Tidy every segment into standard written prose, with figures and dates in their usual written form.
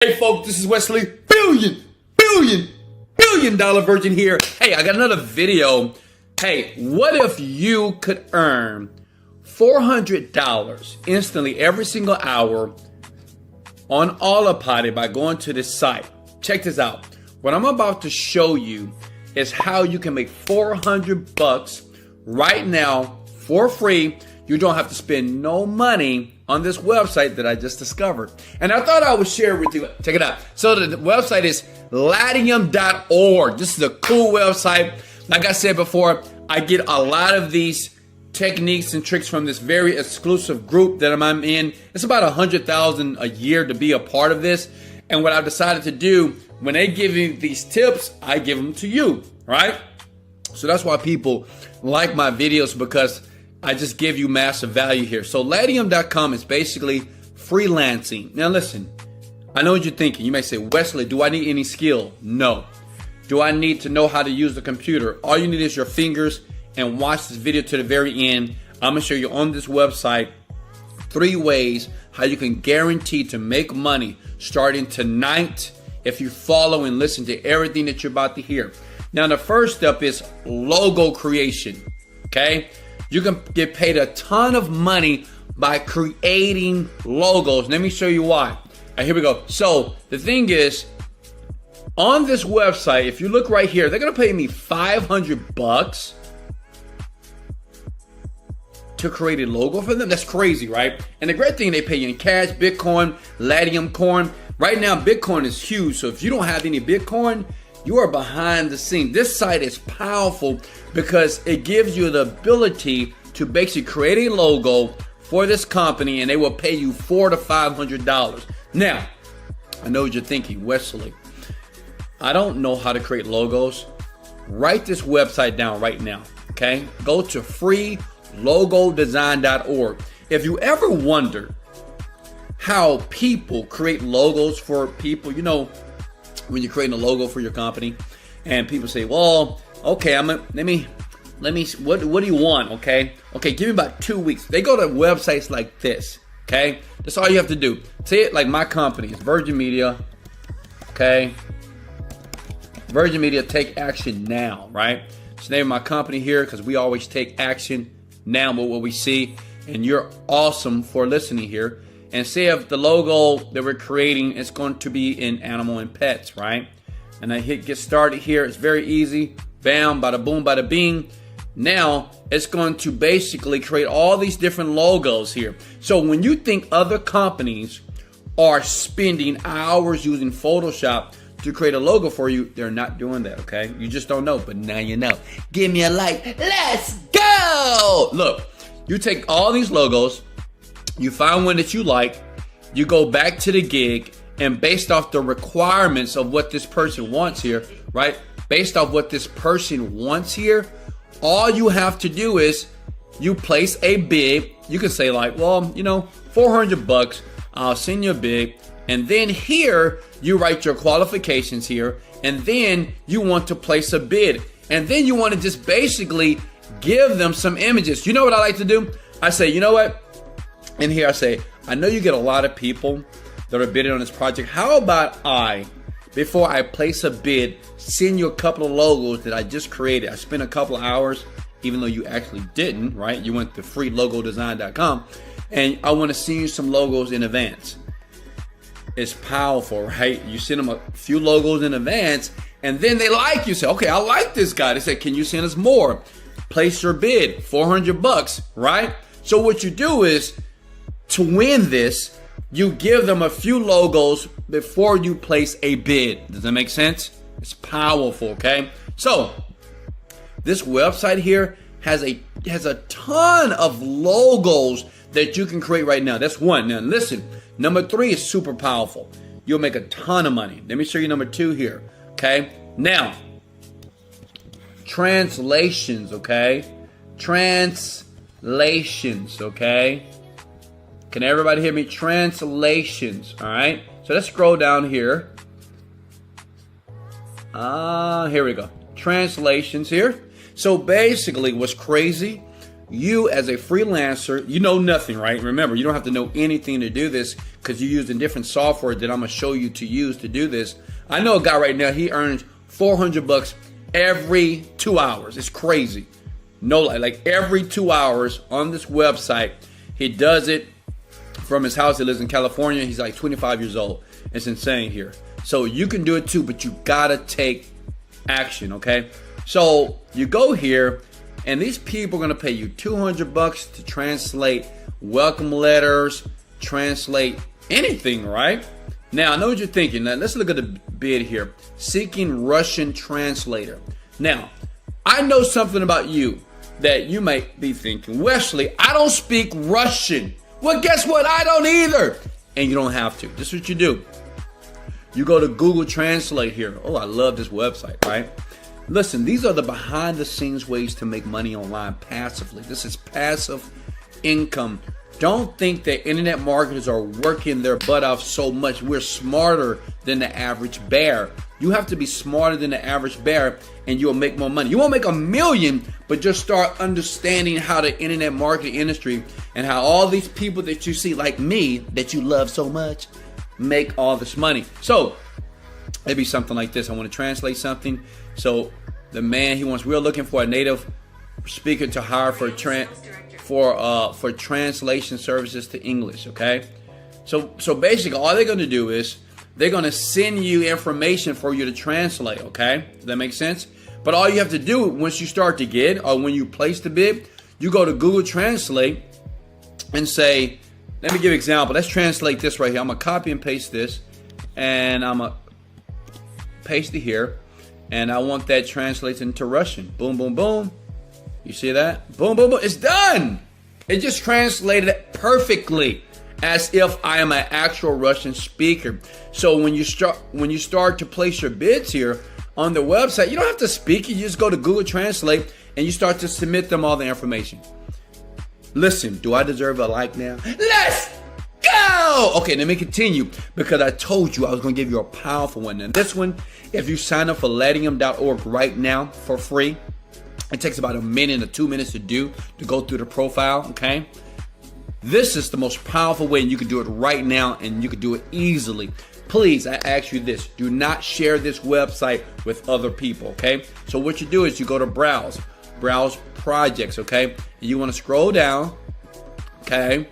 Hey folks, this is Wesley billion dollar virgin here. Hey, I got another video. Hey, what if you could earn $400 instantly every single hour on Autopilot by going to this site? Check this out. What I'm about to show you is how you can make $400 right now for free. You don't have to spend no money on this website that I just discovered. And I thought I would share with you. Check it out. So the website is latium.org. This is a cool website. Like I said before, I get a lot of these techniques and tricks from this very exclusive group that I'm in. It's about 100,000 a year to be a part of this. And what I've decided to do, when they give you these tips, I give them to you, right? So that's why people like my videos, because I just give you massive value here. So Latium.com is basically freelancing. Now listen, I know what you're thinking. You may say, Wesley, do I need any skill? No. Do I need to know how to use the computer? All you need is your fingers, and watch this video to the very end. I'm gonna show you on this website 3 ways how you can guarantee to make money starting tonight if you follow and listen to everything that you're about to hear. Now the first step is logo creation, okay? You can get paid a ton of money by creating logos. Let me show you why. All right, here we go. So the thing is, on this website, if you look right here, they're gonna pay me $500 to create a logo for them. That's crazy, right? And the great thing, they pay you in cash, Bitcoin, Latium coin. Right now, Bitcoin is huge. So if you don't have any Bitcoin, you are behind the scene. This site is powerful because it gives you the ability to basically create a logo for this company, and they will pay you $400 to $500. Now, I know what you're thinking, Wesley, I don't know how to create logos. Write this website down right now, okay? Go to freelogodesign.org. If you ever wondered how people create logos for people, you know, when you're creating a logo for your company and people say, well, okay, let me what do you want? Okay, give me about 2 weeks. They go to websites like this, okay? That's all you have to do. Say it like my company. It's Virgin Media, okay? Virgin Media, take action now, right? It's the name of my company here because we always take action now with what we see, and you're awesome for listening here. And say if the logo that we're creating is going to be in animal and pets, right? And I hit get started here. It's very easy. Bam, bada boom, bada bing. Now it's going to basically create all these different logos here. So when you think other companies are spending hours using Photoshop to create a logo for you, they're not doing that, okay? You just don't know, but now you know. Give me a like. Let's go! Look, you take all these logos, you find one that you like, you go back to the gig, and based off the requirements of what this person wants here, right? Based off what this person wants here, all you have to do is you place a bid. You can say like, well, you know, $400, I'll send you a bid. And then here, you write your qualifications here, and then you want to place a bid. And then you want to just basically give them some images. You know what I like to do? I say, you know what? In here I say, I know you get a lot of people that are bidding on this project. How about before I place a bid, send you a couple of logos that I just created. I spent a couple of hours, even though you actually didn't, right? You went to freelogodesign.com, and I want to send you some logos in advance. It's powerful, right? You send them a few logos in advance, and then they like you. Say, okay, I like this guy. They say, can you send us more? Place your bid, $400, right? So what you do is, to win this, you give them a few logos before you place a bid. Does that make sense? It's powerful, okay? So this website here has a ton of logos that you can create right now. That's one. Now listen, number 3 is super powerful. You'll make a ton of money. Let me show you number 2 here, okay? Now, translations, okay? Translations, okay? Can everybody hear me? Translations, all right? So let's scroll down here. Here we go. Translations here. So basically what's crazy, you as a freelancer, you know nothing, right? Remember, you don't have to know anything to do this because you're using different software that I'm going to show you to use to do this. I know a guy right now, he earns $400 every 2 hours. It's crazy. No, like every 2 hours on this website, he does it from his house. He lives in California. He's like 25 years old. It's insane here. So you can do it too, but you gotta take action, okay? So you go here, and these people are gonna pay you $200 to translate welcome letters, translate anything, right? Now I know what you're thinking. Now let's look at the bid here. Seeking Russian translator. Now, I know something about you that you might be thinking, Wesley, I don't speak Russian. Well, guess what? I don't either. And you don't have to. This is what you do. You go to Google Translate here. Oh, I love this website, right? Listen, these are the behind the scenes ways to make money online passively. This is passive income. Don't think that internet marketers are working their butt off so much. We're smarter than the average bear. You have to be smarter than the average bear and you'll make more money. You won't make $1 million, but just start understanding how the internet marketing industry and how all these people that you see like me, that you love so much, make all this money. So it'd be something like this. I want to translate something. So the man, we're looking for a native speaker to hire for translation services to English, okay? So basically all they're going to do is they're going to send you information for you to translate, okay? Does that make sense? But all you have to do once you start the bid or when you place the bid, you go to Google Translate and say, let me give you an example. Let's translate this right here. I'm going to copy and paste this and I'm going to paste it here. And I want that translated into Russian. Boom, boom, boom. You see that? Boom, boom, boom. It's done. It just translated it perfectly as if I am an actual Russian speaker. So when you start to place your bids here on the website, you don't have to speak it. You just go to Google Translate and you start to submit them all the information. Listen, do I deserve a like now? Let's go! Okay, let me continue because I told you I was going to give you a powerful one. And this one, if you sign up for Latium.org right now for free, it takes about 1 minute or 2 minutes to go through the profile, okay? This is the most powerful way, and you can do it right now, and you can do it easily. Please, I ask you this. Do not share this website with other people, okay? So what you do is you go to browse projects, okay? And you want to scroll down, okay,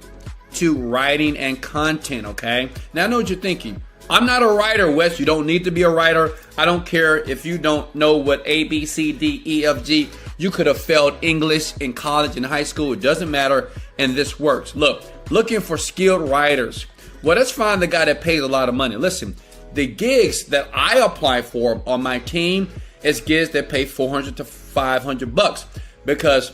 to writing and content, okay? Now I know what you're thinking. I'm not a writer, Wes. You don't need to be a writer. I don't care if you don't know what A, B, C, D, E, F, G. You could have failed English in college and high school. It doesn't matter, and this works. Look, looking for skilled writers. Well, let's find the guy that pays a lot of money. Listen, the gigs that I apply for on my team is gigs that pay $400 to $500 because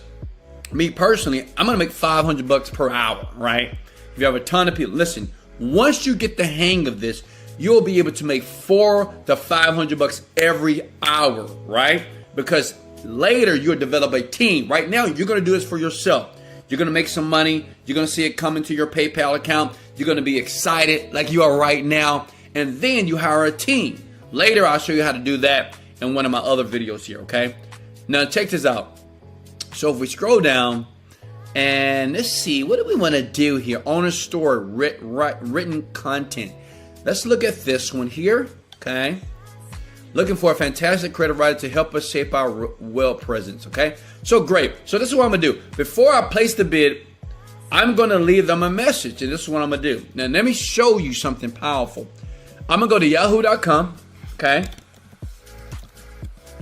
me personally, I'm going to make $500 per hour, right? If you have a ton of people, listen, once you get the hang of this, you'll be able to make $400 to $500 every hour, right? Because later you'll develop a team. Right now, you're going to do this for yourself. You're going to make some money. You're going to see it come into your PayPal account. You're going to be excited like you are right now. And then you hire a team. Later, I'll show you how to do that in one of my other videos here, okay? Now, check this out. So if we scroll down, and let's see, what do we want to do here? Owner story, written content. Let's look at this one here, okay? Looking for a fantastic creative writer to help us shape our web presence, okay? So great. So this is what I'm going to do. Before I place the bid, I'm going to leave them a message, and this is what I'm going to do. Now, let me show you something powerful. I'm going to go to yahoo.com, okay?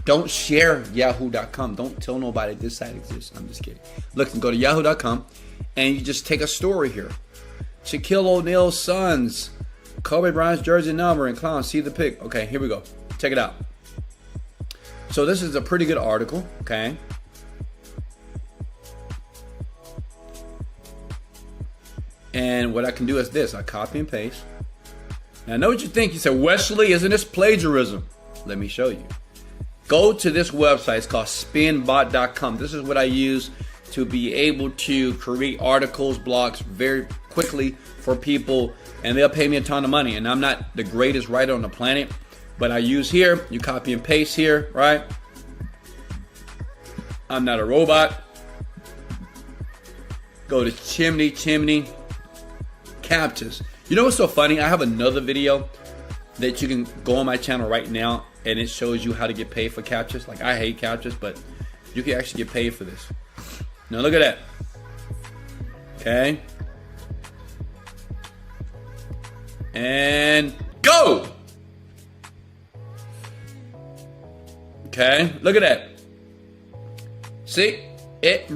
Don't share yahoo.com. Don't tell nobody this site exists. I'm just kidding. Look, go to yahoo.com, and you just take a story here. Shaquille O'Neal's sons, Kobe Bryant's jersey number, and clown. See the pic. Okay, here we go. Check it out. So this is a pretty good article, okay? And what I can do is this. I copy and paste. Now I know what you think. You say, Wesley, isn't this plagiarism? Let me show you. Go to this website. It's called spinbot.com. This is what I use to be able to create articles, blogs very quickly for people, and they'll pay me a ton of money. And I'm not the greatest writer on the planet, but I use here, you copy and paste here, right? I'm not a robot. go to chimney captchas. You know what's so funny? I have another video that you can go on my channel right now, and it shows you how to get paid for captchas. Like, I hate captchas, but you can actually get paid for this. Now look at that. Okay. And go. Okay, look at that. See, this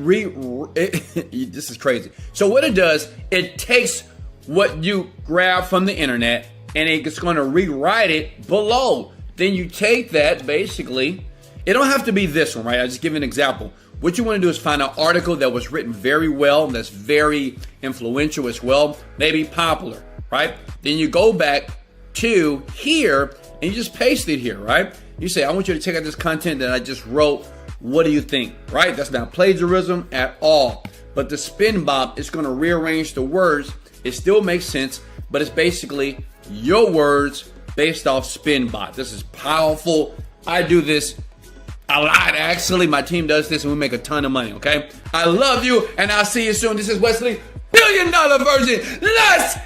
is crazy. So what it does, it takes what you grab from the internet and it's going to rewrite it below. Then you take that, basically, it don't have to be this one, right? I'll just give you an example. What you want to do is find an article that was written very well, that's very influential as well, maybe popular, right? Then you go back to here and you just paste it here, right? You say, I want you to check out this content that I just wrote. What do you think, right? That's not plagiarism at all. But the spin bot is going to rearrange the words. It still makes sense, but it's basically your words based off spin bot. This is powerful. I do this a lot, actually. My team does this and we make a ton of money, okay? I love you and I'll see you soon. This is Wesley, $1 Billion Virgin. Let's